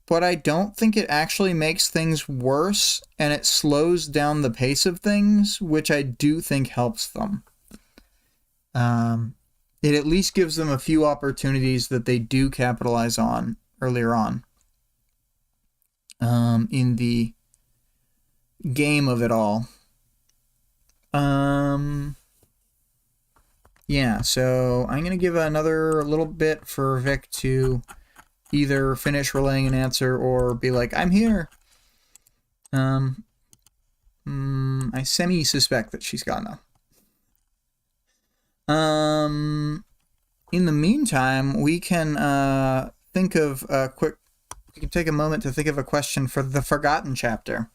but I don't think it actually makes things worse, and it slows down the pace of things, which I do think helps them. It at least gives them a few opportunities that they do capitalize on earlier on in the game of it all. Yeah, so I'm going to give another little bit for Vic to either finish relaying an answer or be like, I'm here. I semi-suspect that she's gone now. In the meantime, we can think of a quick. We can take a moment to think of a question for the Forgotten chapter.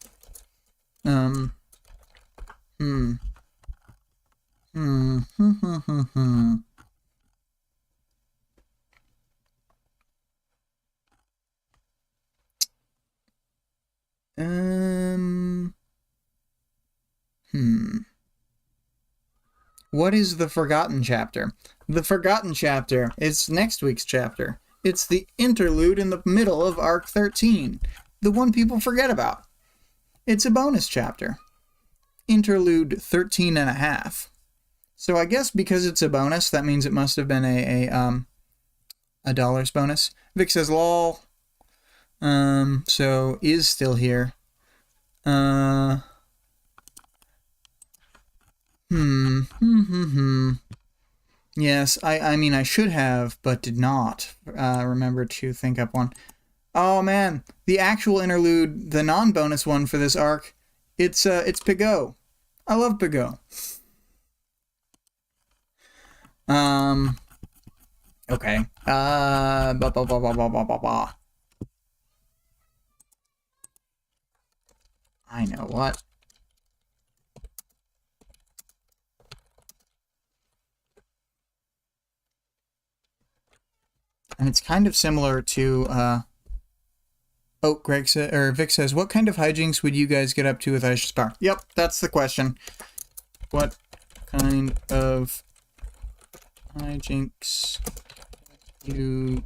What is the Forgotten chapter? The Forgotten chapter is next week's chapter. It's the interlude in the middle of Arc 13. The one people forget about. It's a bonus chapter. Interlude 13 and a half. So I guess because it's a bonus, that means it must have been a dollars bonus. Vic says lol. So is still here. Yes, I mean, I should have, but did not remember to think up one. Oh man, the actual interlude, the non-bonus one for this arc, it's Pigot. I love Pigot. Okay. I know what. And it's kind of similar to, Vic says, what kind of hijinks would you guys get up to with Aisha's power? Yep, that's the question. What kind of hijinks you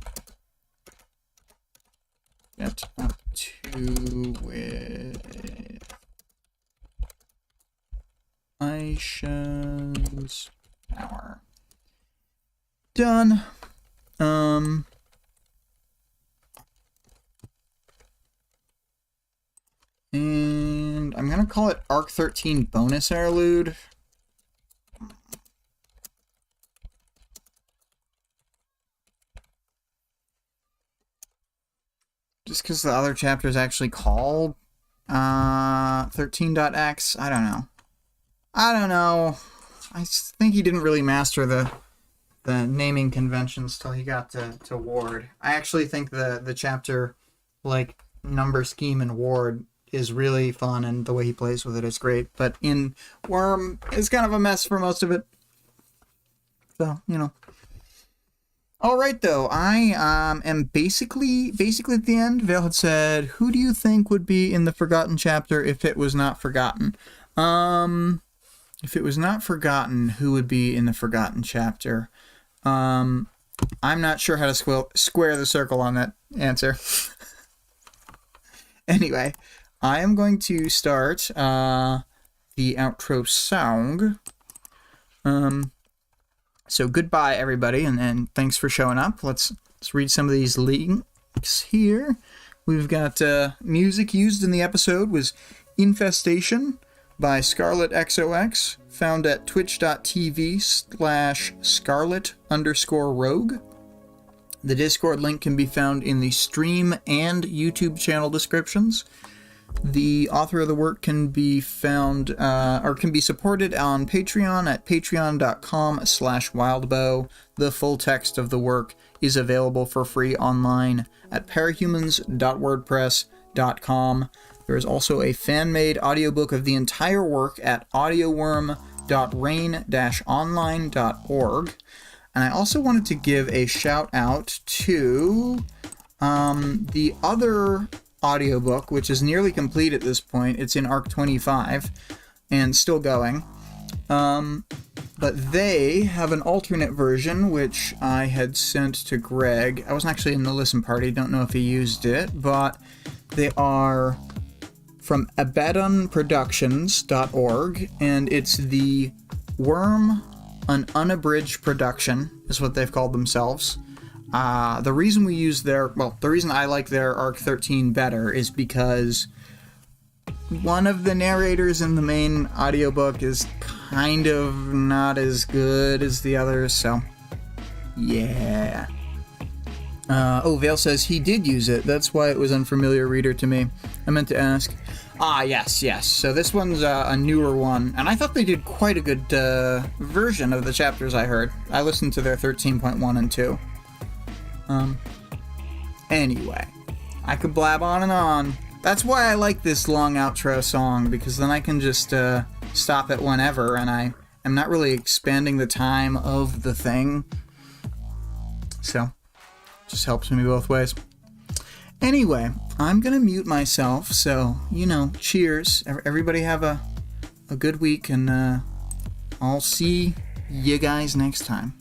get up to with Aisha's power? Done. And I'm gonna call it Arc 13 bonus interlude. Just because the other chapter is actually called 13.x. I don't know. I think he didn't really master the naming conventions till he got to Ward. I actually think the chapter, like, number scheme in Ward is really fun, and the way he plays with it is great. But in Worm, it's kind of a mess for most of it. So, you know. All right, though. I am basically at the end. Vale had said, who do you think would be in the Forgotten chapter if it was not forgotten? If it was not forgotten, who would be in the Forgotten chapter? I'm not sure how to square the circle on that answer. Anyway, I am going to start the outro song. So goodbye, everybody, and thanks for showing up. Let's read some of these links here. We've got music used in the episode was Infestation by ScarlettXOX, found at twitch.tv/Scarlett_Rogue. The Discord link can be found in the stream and YouTube channel descriptions. The author of the work can be found, or can be supported on Patreon at patreon.com/Wildbow. The full text of the work is available for free online at parahumans.wordpress.com. There is also a fan-made audiobook of the entire work at audioworm.rain-online.org. And I also wanted to give a shout out to the other audiobook, which is nearly complete at this point. It's in Arc 25 and still going. But they have an alternate version, which I had sent to Greg. I wasn't actually in the listen party, don't know if he used it, but they are from abaddonproductions.org, and it's the Worm, an unabridged production, is what they've called themselves. The reason we use the reason I like their Arc 13 better is because one of the narrators in the main audiobook is kind of not as good as the others, so yeah. Vale says he did use it. That's why it was unfamiliar reader to me. I meant to ask. Yes. So this one's a newer one, and I thought they did quite a good version of the chapters I heard. I listened to their 13.1 and 2. Anyway, I could blab on and on. That's why I like this long outro song, because then I can just stop it whenever, and I am not really expanding the time of the thing. So, just helps me both ways. Anyway, I'm gonna mute myself, so, cheers. Everybody have a good week, and I'll see you guys next time.